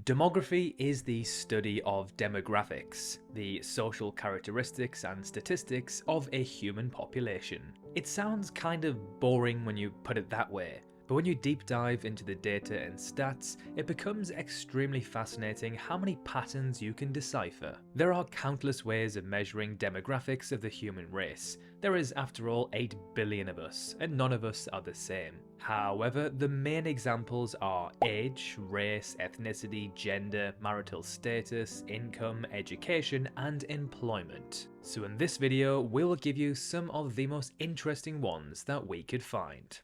Demography is the study of demographics, the social characteristics and statistics of a human population. It sounds kind of boring when you put it that way, but when you deep dive into the data and stats, it becomes extremely fascinating how many patterns you can decipher. There are countless ways of measuring demographics of the human race. There is, after all, 8 billion of us, and none of us are the same. However, the main examples are age, race, ethnicity, gender, marital status, income, education, and employment. So in this video, we'll give you some of the most interesting ones that we could find.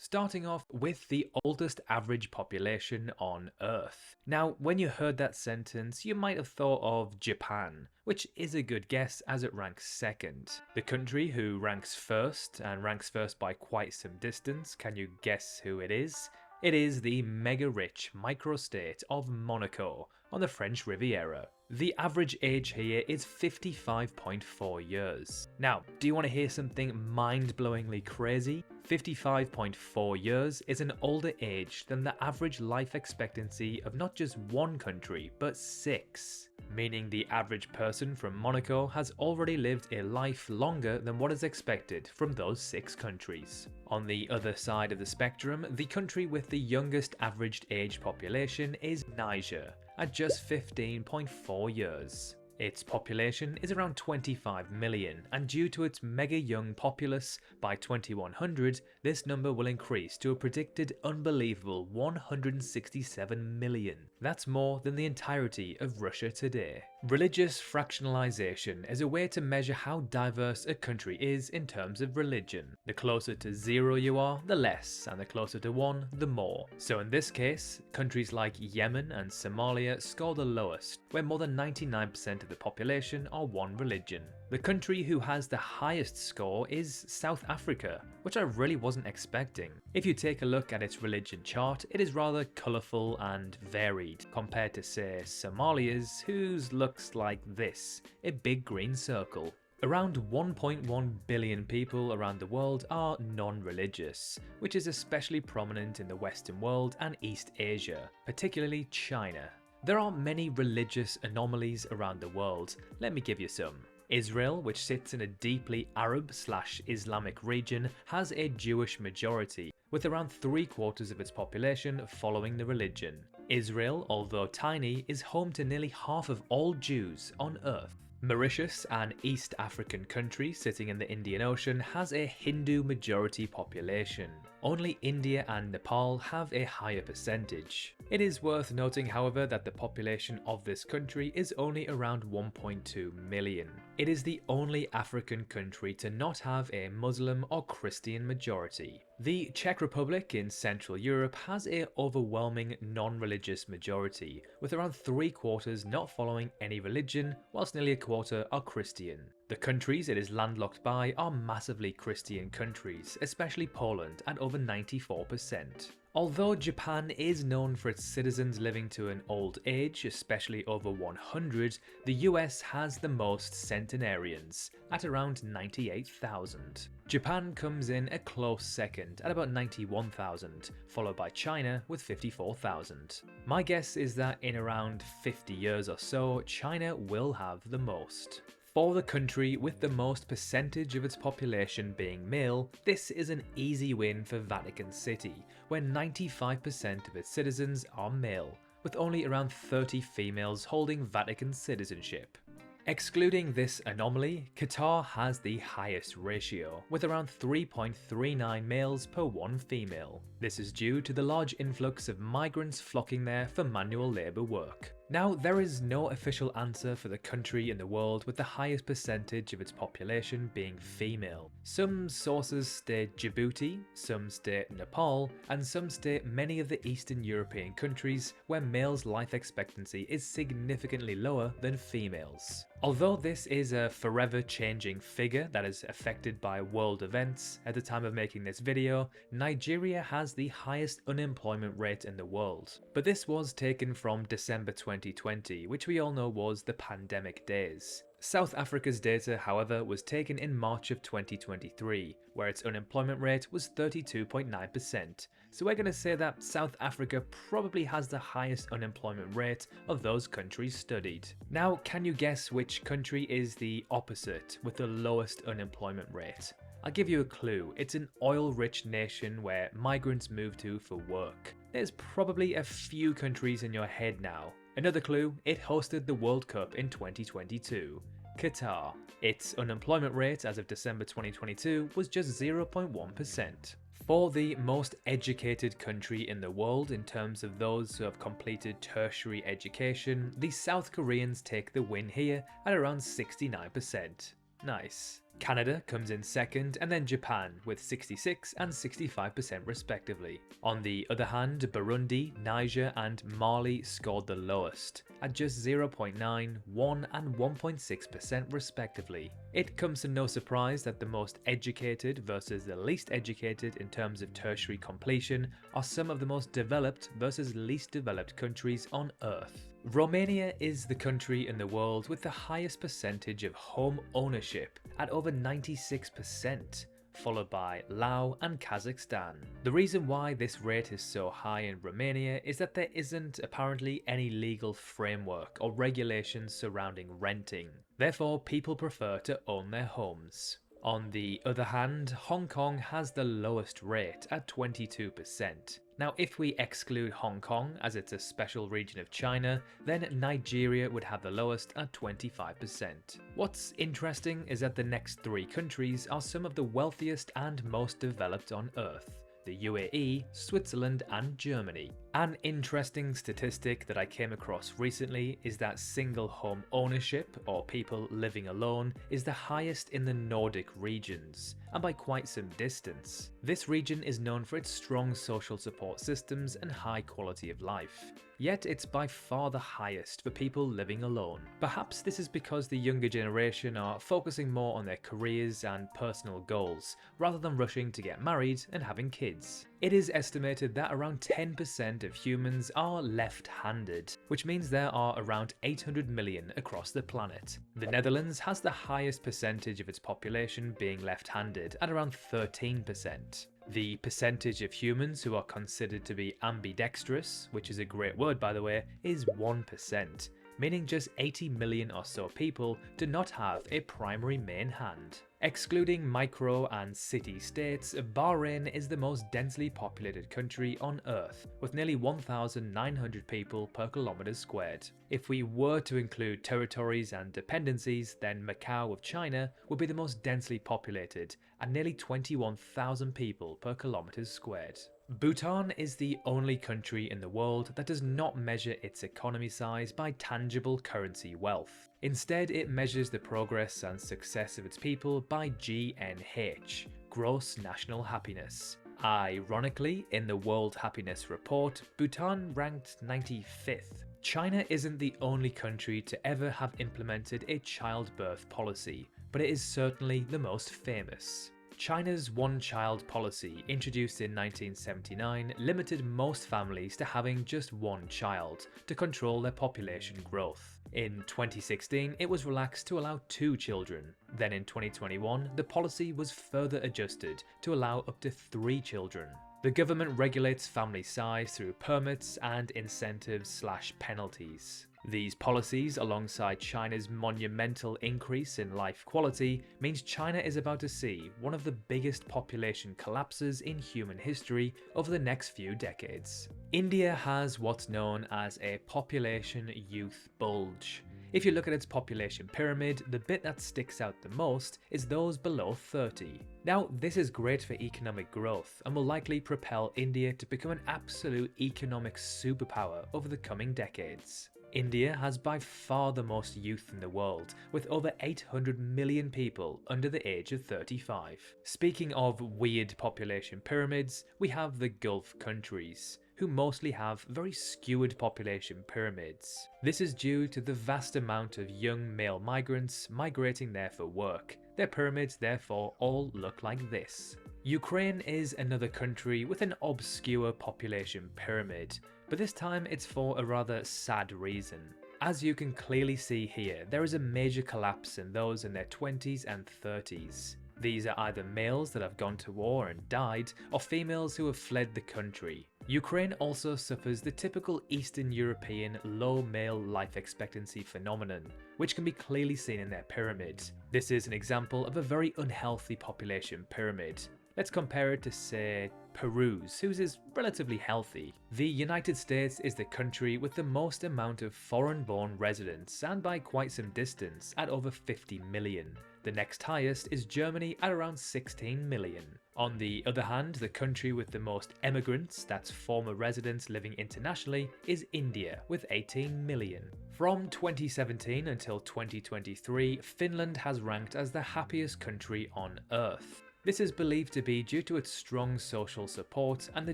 Starting off with the oldest average population on Earth. Now, when you heard that sentence, you might have thought of Japan, which is a good guess as it ranks second. The country who ranks first, and ranks first by quite some distance, can you guess who it is? It is the mega-rich microstate of Monaco on the French Riviera. The average age here is 55.4 years. Now, do you want to hear something mind-blowingly crazy? 55.4 years is an older age than the average life expectancy of not just one country, but 6. Meaning the average person from Monaco has already lived a life longer than what is expected from those 6 countries. On the other side of the spectrum, the country with the youngest averaged age population is Niger, at just 15.4 years. Its population is around 25 million, and due to its mega young populace, by 2100 this number will increase to a predicted unbelievable 167 million. That's more than the entirety of Russia today. Religious fractionalization is a way to measure how diverse a country is in terms of religion. The closer to 0 you are, the less, and the closer to 1, the more. So in this case, countries like Yemen and Somalia score the lowest, where more than 99% of the population are one religion. The country who has the highest score is South Africa, which I really wasn't expecting. If you take a look at its religion chart, it is rather colourful and varied, compared to say Somalia's, whose looks like this, a big green circle. Around 1.1 billion people around the world are non-religious, which is especially prominent in the Western world and East Asia, particularly China. There are many religious anomalies around the world. Let me give you some. Israel, which sits in a deeply Arab/Islamic region, has a Jewish majority, with around 3/4 of its population following the religion. Israel, although tiny, is home to nearly half of all Jews on Earth. Mauritius, an East African country sitting in the Indian Ocean, has a Hindu majority population. Only India and Nepal have a higher percentage. It is worth noting, however, that the population of this country is only around 1.2 million. It is the only African country to not have a Muslim or Christian majority. The Czech Republic in Central Europe has an overwhelming non-religious majority, with around 3/4 not following any religion, whilst nearly 1/4 are Christian. The countries it is landlocked by are massively Christian countries, especially Poland at over 94%. Although Japan is known for its citizens living to an old age, especially over 100, the US has the most centenarians, at around 98,000. Japan comes in a close second at about 91,000, followed by China with 54,000. My guess is that in around 50 years or so, China will have the most. For the country with the most percentage of its population being male, this is an easy win for Vatican City, where 95% of its citizens are male, with only around 30 females holding Vatican citizenship. Excluding this anomaly, Qatar has the highest ratio, with around 3.39 males per 1 female. This is due to the large influx of migrants flocking there for manual labour work. Now, there is no official answer for the country in the world with the highest percentage of its population being female. Some sources state Djibouti, some state Nepal, and some state many of the Eastern European countries where males' life expectancy is significantly lower than females. Although this is a forever changing figure that is affected by world events, at the time of making this video, Nigeria has the highest unemployment rate in the world. But this was taken from December 2020, which we all know was the pandemic days. South Africa's data, however, was taken in March of 2023, where its unemployment rate was 32.9%. So we're going to say that South Africa probably has the highest unemployment rate of those countries studied. Now, can you guess which country is the opposite with the lowest unemployment rate? I'll give you a clue. It's an oil-rich nation where migrants move to for work. There's probably a few countries in your head now. Another clue, it hosted the World Cup in 2022. Qatar. Its unemployment rate as of December 2022 was just 0.1%. For the most educated country in the world in terms of those who have completed tertiary education, the South Koreans take the win here at around 69%. Nice. Canada comes in second, and then Japan with 66 and 65% respectively. On the other hand, Burundi, Niger and Mali scored the lowest, at just 0.9, 1 and 1.6% respectively. It comes to no surprise that the most educated versus the least educated in terms of tertiary completion are some of the most developed versus least developed countries on Earth. Romania is the country in the world with the highest percentage of home ownership at over 96%, followed by Laos and Kazakhstan. The reason why this rate is so high in Romania is that there isn't apparently any legal framework or regulations surrounding renting. Therefore, people prefer to own their homes. On the other hand, Hong Kong has the lowest rate at 22%. Now, if we exclude Hong Kong as it's a special region of China, then Nigeria would have the lowest at 25%. What's interesting is that the next three countries are some of the wealthiest and most developed on Earth: the UAE, Switzerland and Germany. An interesting statistic that I came across recently is that single home ownership, or people living alone, is the highest in the Nordic regions, and by quite some distance. This region is known for its strong social support systems and high quality of life. Yet it's by far the highest for people living alone. Perhaps this is because the younger generation are focusing more on their careers and personal goals, rather than rushing to get married and having kids. It is estimated that around 10% of humans are left-handed, which means there are around 800 million across the planet. The Netherlands has the highest percentage of its population being left-handed at around 13%. The percentage of humans who are considered to be ambidextrous, which is a great word by the way, is 1%, meaning just 80 million or so people do not have a primary main hand. Excluding micro and city states, Bahrain is the most densely populated country on Earth, with nearly 1,900 people per kilometre squared. If we were to include territories and dependencies, then Macau of China would be the most densely populated, at nearly 21,000 people per kilometre squared. Bhutan is the only country in the world that does not measure its economy size by tangible currency wealth. Instead, it measures the progress and success of its people by GNH, Gross National Happiness. Ironically, in the World Happiness Report, Bhutan ranked 95th. China isn't the only country to ever have implemented a childbirth policy, but it is certainly the most famous. China's one-child policy, introduced in 1979, limited most families to having just one child to control their population growth. In 2016, it was relaxed to allow 2 children. Then in 2021, the policy was further adjusted to allow up to 3 children. The government regulates family size through permits and incentives/penalties. These policies, alongside China's monumental increase in life quality, means China is about to see one of the biggest population collapses in human history over the next few decades. India has what's known as a population youth bulge. If you look at its population pyramid, the bit that sticks out the most is those below 30. Now, this is great for economic growth and will likely propel India to become an absolute economic superpower over the coming decades. India has by far the most youth in the world, with over 800 million people under the age of 35. Speaking of weird population pyramids, we have the Gulf countries, who mostly have very skewed population pyramids. This is due to the vast amount of young male migrants migrating there for work. Their pyramids therefore all look like this. Ukraine is another country with an obscure population pyramid, but this time it's for a rather sad reason. As you can clearly see here, there is a major collapse in those in their 20s and 30s. These are either males that have gone to war and died, or females who have fled the country. Ukraine also suffers the typical Eastern European low male life expectancy phenomenon, which can be clearly seen in their pyramid. This is an example of a very unhealthy population pyramid. Let's compare it to, say, Peru's, whose is relatively healthy. The United States is the country with the most amount of foreign-born residents, and by quite some distance, at over 50 million. The next highest is Germany at around 16 million. On the other hand, the country with the most emigrants, that's former residents living internationally, is India with 18 million. From 2017 until 2023, Finland has ranked as the happiest country on Earth. This is believed to be due to its strong social support and the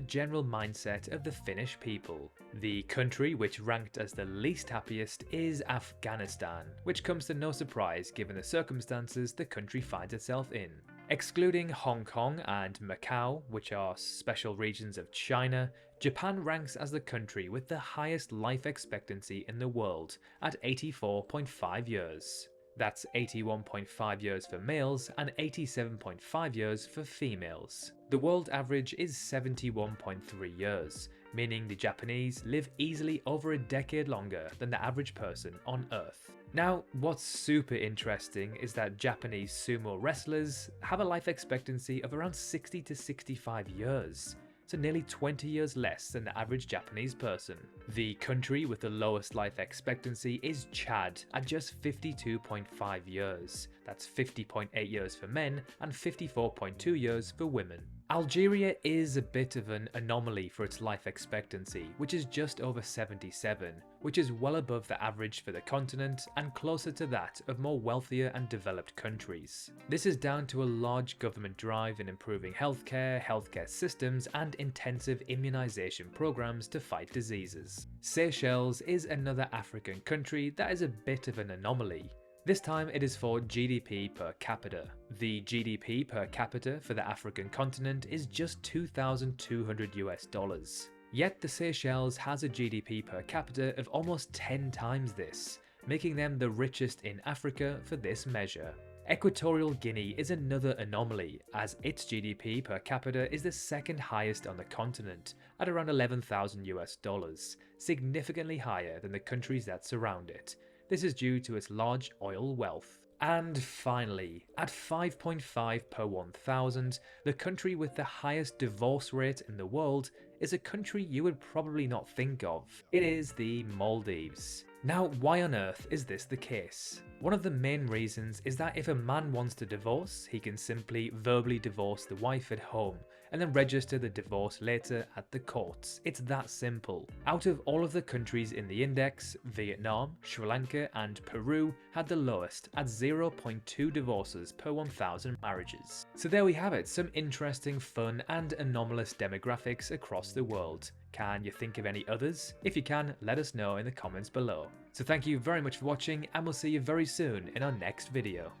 general mindset of the Finnish people. The country which ranked as the least happiest is Afghanistan, which comes to no surprise given the circumstances the country finds itself in. Excluding Hong Kong and Macau, which are special regions of China, Japan ranks as the country with the highest life expectancy in the world at 84.5 years. That's 81.5 years for males and 87.5 years for females. The world average is 71.3 years, meaning the Japanese live easily over a decade longer than the average person on Earth. Now, what's super interesting is that Japanese sumo wrestlers have a life expectancy of around 60 to 65 years. So nearly 20 years less than the average Japanese person. The country with the lowest life expectancy is Chad at just 52.5 years. That's 50.8 years for men and 54.2 years for women. Algeria is a bit of an anomaly for its life expectancy, which is just over 77, which is well above the average for the continent and closer to that of more wealthier and developed countries. This is down to a large government drive in improving healthcare systems and intensive immunization programs to fight diseases. Seychelles is another African country that is a bit of an anomaly. This time it is for GDP per capita. The GDP per capita for the African continent is just $2,200. Yet the Seychelles has a GDP per capita of almost 10 times this, making them the richest in Africa for this measure. Equatorial Guinea is another anomaly, as its GDP per capita is the second highest on the continent, at around $11,000, significantly higher than the countries that surround it. This is due to its large oil wealth. And finally, at 5.5 per 1,000, the country with the highest divorce rate in the world is a country you would probably not think of. It is the Maldives. Now, why on earth is this the case? One of the main reasons is that if a man wants to divorce, he can simply verbally divorce the wife at home and then register the divorce later at the courts. It's that simple. Out of all of the countries in the index, Vietnam, Sri Lanka and Peru had the lowest at 0.2 divorces per 1,000 marriages. So there we have it, some interesting, fun and anomalous demographics across the world. Can you think of any others? If you can, let us know in the comments below. So thank you very much for watching, and we'll see you very soon in our next video.